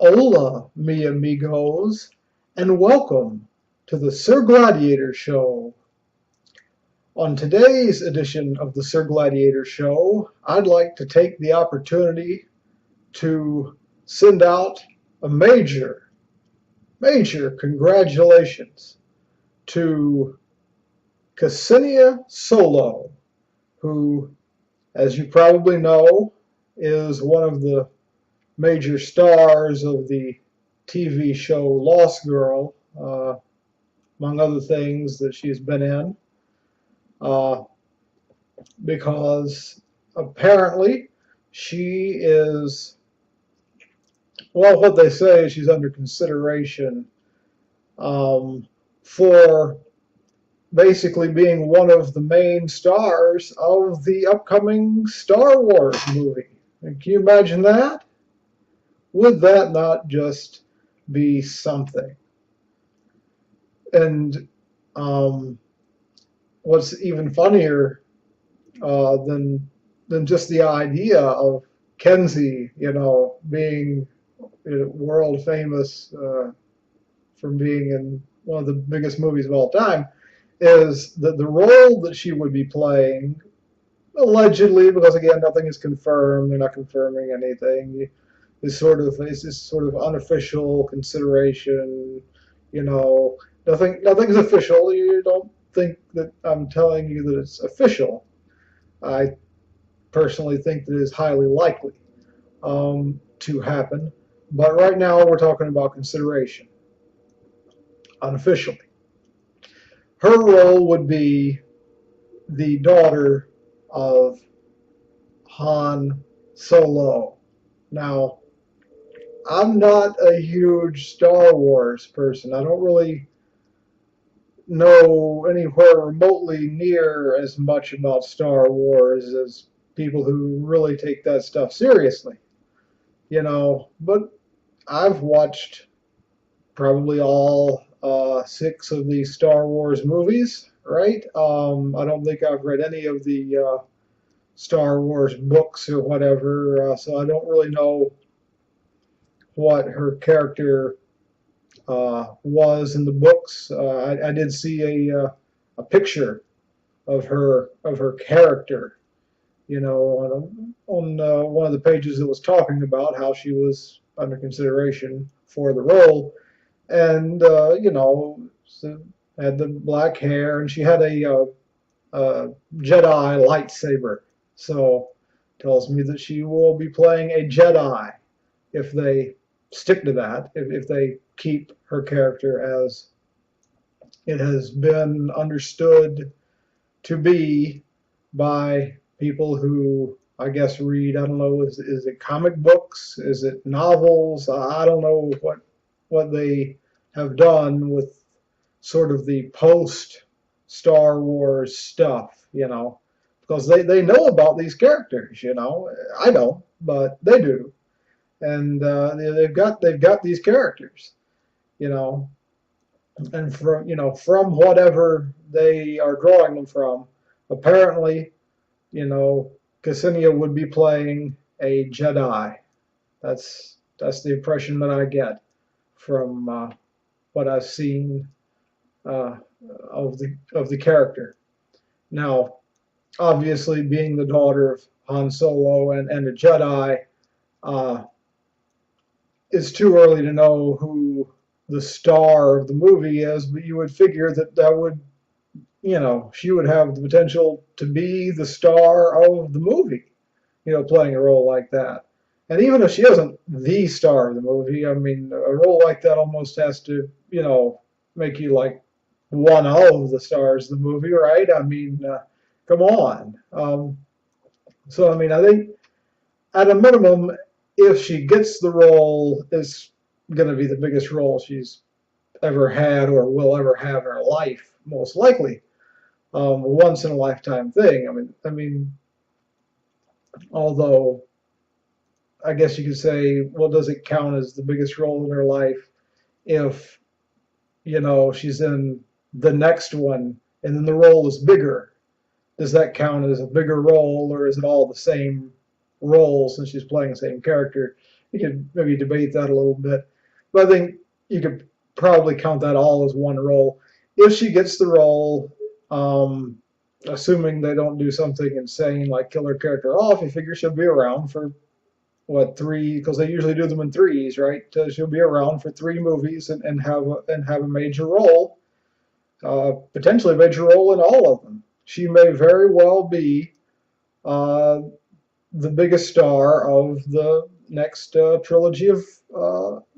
Hola, mi amigos, and welcome to the Sir Gladiator Show. On today's edition of the Sir Gladiator Show, I'd like to take the opportunity to send out a major congratulations to Ksenia Solo, who, as you probably know, is one of the major stars of the TV show Lost Girl, among other things that she's been in, because apparently she is, well, what they say is she's under consideration for basically being one of the main stars of the upcoming Star Wars movie. And can you imagine that? Would that not just be something? And what's even funnier than just the idea of Kenzie, being world famous from being in one of the biggest movies of all time, is that the role that she would be playing, allegedly, because again nothing is confirmed, they're not confirming anything. It's this sort of unofficial consideration, nothing's official. You don't think that I'm telling you that it's official. I personally think that it is highly likely to happen, but right now we're talking about consideration, unofficially. Her role would be the daughter of Han Solo. Now, I'm not a huge Star Wars person. I don't really know anywhere remotely near as much about Star Wars as people who really take that stuff seriously. But I've watched probably all 6 of the Star Wars movies, right? I don't think I've read any of the Star Wars books or whatever, so I don't really know what her character was in the books. I did see a picture of her character, on one of the pages that was talking about how she was under consideration for the role, and so had the black hair, and she had a Jedi lightsaber. So tells me that she will be playing a Jedi if they stick to that, if they keep her character as it has been understood to be by people who, I guess, read, I don't know, is it comic books? Is it novels? I don't know what they have done with sort of the post-Star Wars stuff, because they know about these characters, I don't, but they do. And they've got these characters, and from whatever they are drawing them from, apparently, Ksenia would be playing a Jedi. That's the impression that I get from what I've seen of the character. Now, obviously, being the daughter of Han Solo and a Jedi, it's too early to know who the star of the movie is, but you would figure that would, she would have the potential to be the star of the movie, playing a role like that. And even if she isn't the star of the movie, I mean, a role like that almost has to, make you like one of the stars of the movie, right? I mean, come on. So, I mean, I think at a minimum, if she gets the role, it's going to be the biggest role she's ever had or will ever have in her life, most likely. A once in a lifetime thing. I mean, although I guess you could say, well, does it count as the biggest role in her life if, she's in the next one and then the role is bigger? Does that count as a bigger role, or is it all the same role since she's playing the same character? you could maybe debate that a little bit, but I think you could probably count that all as one role. If she gets the role, assuming they don't do something insane like kill her character off, you figure she'll be around for what, three? Because they usually do them in threes, right? She'll be around for 3 movies and have a major role, potentially a major role in all of them. She may very well be the biggest star of the next trilogy of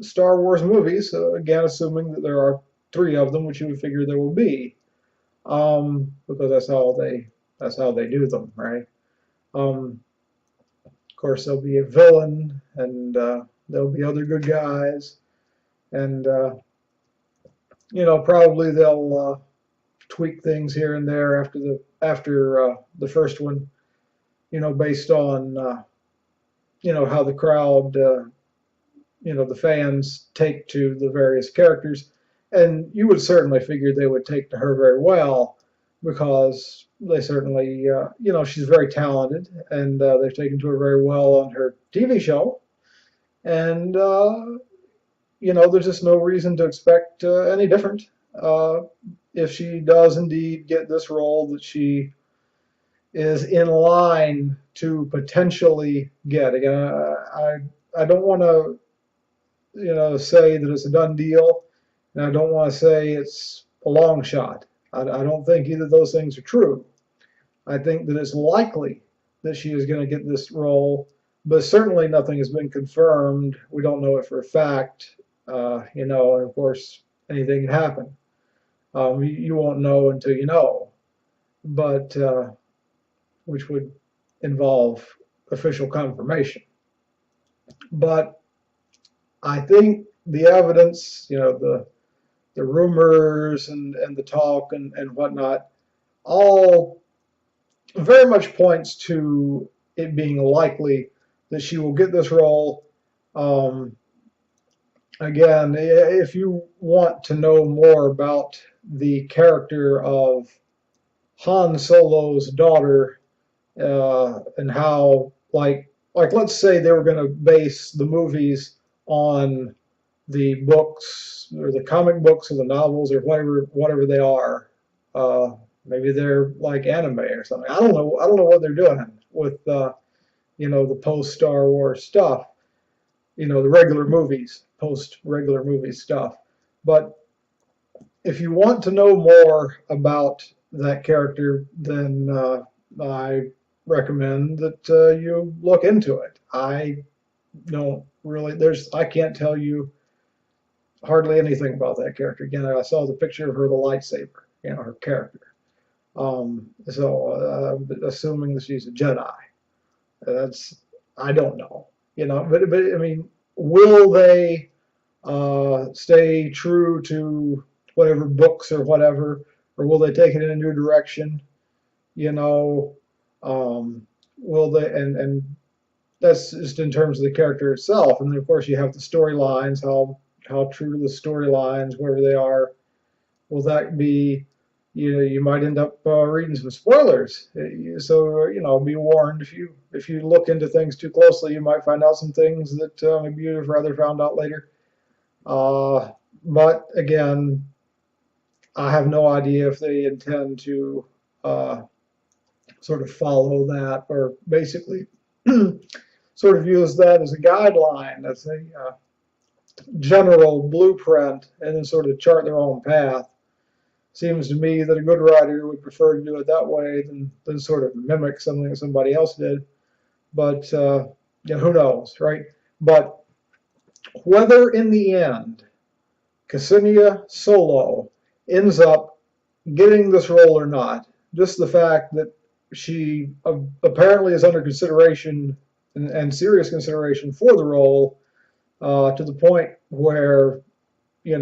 Star Wars movies. Again, assuming that there are 3 of them, which you would figure there will be, because that's how they do them, right? Of course, there'll be a villain, and there'll be other good guys, and probably they'll tweak things here and there after the first one, based on how the crowd, the fans take to the various characters, and you would certainly figure they would take to her very well, because they certainly, she's very talented, and they've taken to her very well on her TV show, and there's just no reason to expect any different. If she does indeed get this role that she is in line to potentially get. Again, I don't want to, say that it's a done deal, and I don't want to say it's a long shot. I don't think either of those things are true. I think that it's likely that she is going to get this role, but certainly nothing has been confirmed. We don't know it for a fact, and of course, anything can happen. You won't know until you know, but which would involve official confirmation. But I think the evidence, the rumors and the talk and whatnot, all very much points to it being likely that she will get this role. Again, if you want to know more about the character of Han Solo's daughter, and how, like let's say they were going to base the movies on the books or the comic books or the novels or whatever they are. Maybe they're like anime or something. I don't know what they're doing with the post Star Wars stuff. The regular movies, post regular movie stuff. But if you want to know more about that character, then I recommend that you look into it. I don't really. I can't tell you hardly anything about that character. Again, I saw the picture of her, the lightsaber, her character. So assuming that she's a Jedi, I don't know. But I mean, will they stay true to whatever books or whatever, or will they take it in a new direction? Will they? And that's just in terms of the character itself. And then of course you have the storylines. How true to the storylines, wherever they are, will that be? You might end up reading some spoilers. So be warned, if you look into things too closely, you might find out some things that maybe you'd have rather found out later. But again, I have no idea if they intend to sort of follow that, or basically sort of use that as a guideline, as a general blueprint, and then sort of chart their own path. Seems to me that a good writer would prefer to do it that way than sort of mimic something that somebody else did. But who knows, right? But whether in the end Ksenia Solo ends up getting this role or not, just the fact that she apparently is under consideration and serious consideration for the role, to the point where, I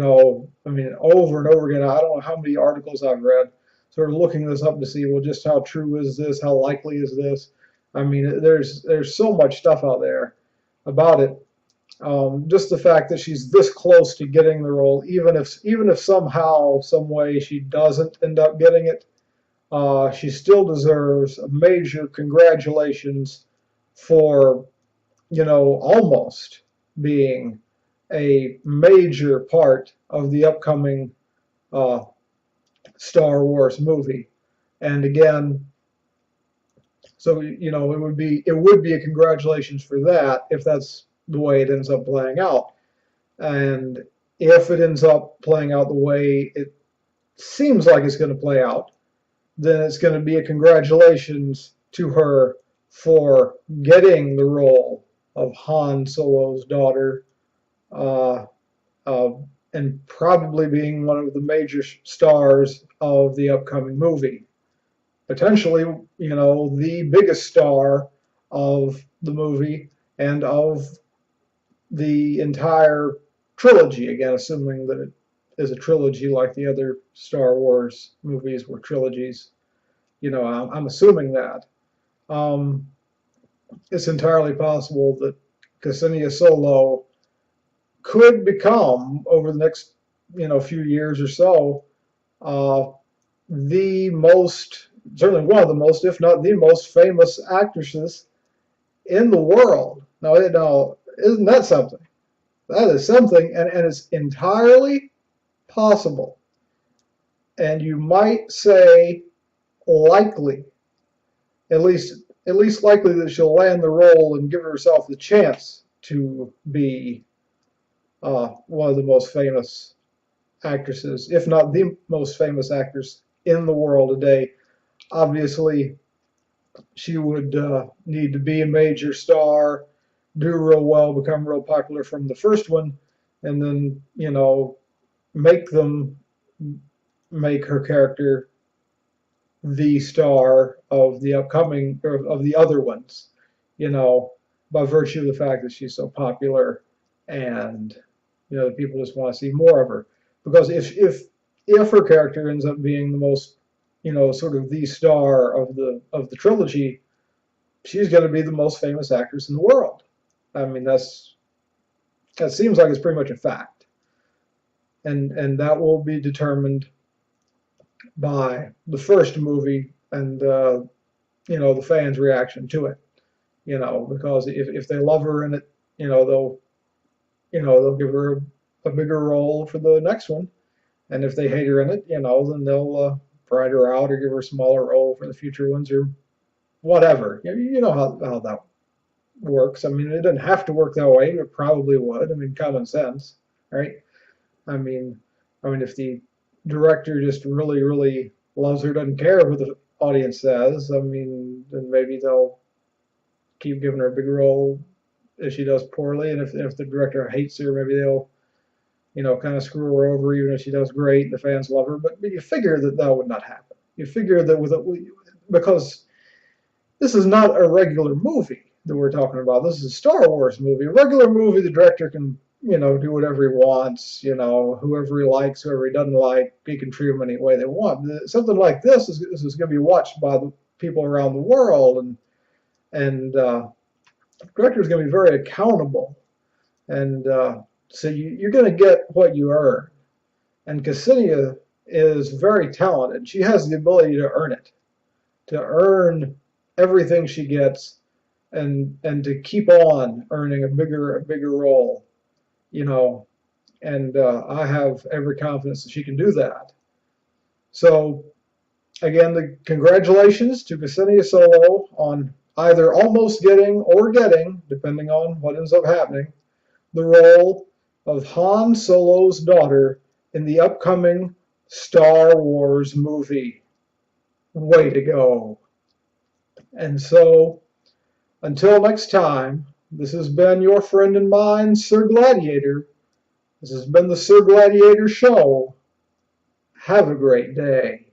mean, over and over again, I don't know how many articles I've read, sort of looking this up to see, well, just how true is this? How likely is this? I mean, there's so much stuff out there about it. Just the fact that she's this close to getting the role, even if somehow, some way she doesn't end up getting it, she still deserves a major congratulations for, almost being a major part of the upcoming uh, Star Wars movie. And again, so it would be a congratulations for that if that's the way it ends up playing out. And if it ends up playing out the way it seems like it's going to play out, then it's going to be a congratulations to her for getting the role of Han Solo's daughter, uh, uh, and probably being one of the major stars of the upcoming movie. Potentially, the biggest star of the movie and of the entire trilogy, again, assuming that it is a trilogy like the other Star Wars movies were trilogies. I'm assuming that. It's entirely possible that Ksenia Solo could become, over the next few years or so, the most, certainly one of the most, if not the most famous actresses in the world. Now, isn't that something? That is something, and it's entirely possible. And you might say likely, at least likely, that she'll land the role and give herself the chance to be one of the most famous actresses, if not the most famous actress in the world today. Obviously, she would need to be a major star, do real well, become real popular from the first one, and then, make her character the star of the upcoming, or of the other ones, by virtue of the fact that she's so popular, and people just want to see more of her. Because if her character ends up being the most, sort of the star of the trilogy, she's going to be the most famous actress in the world. I mean, that seems like it's pretty much a fact, and that will be determined by the first movie and the fans' reaction to it. Because if they love her in it, they'll give her a bigger role for the next one, and if they hate her in it, then they'll write her out or give her a smaller role for the future ones or whatever. You know how that works. I mean, it doesn't have to work that way, but it probably would. I mean, common sense, right? I mean, if the director just really, really loves her, doesn't care what the audience says, I mean, then maybe they'll keep giving her a big role if she does poorly, and if the director hates her, maybe they'll, kind of screw her over even if she does great and the fans love her. But you figure that would not happen. You figure that because this is not a regular movie that we're talking about. This is a Star Wars movie. A regular movie, the director can, do whatever he wants, whoever he likes, whoever he doesn't like, he can treat them any way they want. Something like this is going to be watched by the people around the world, and the director is going to be very accountable, and so you're going to get what you earn. And Ksenia is very talented. She has the ability to earn it, to earn everything she gets, and to keep on earning a bigger role, and I have every confidence that she can do that. So again, the congratulations to Ksenia Solo on either almost getting or getting, depending on what ends up happening, the role of Han Solo's daughter in the upcoming Star Wars movie. Way to go. And so, until next time, this has been your friend and mine, Sir Gladiator. This has been the Sir Gladiator Show. Have a great day.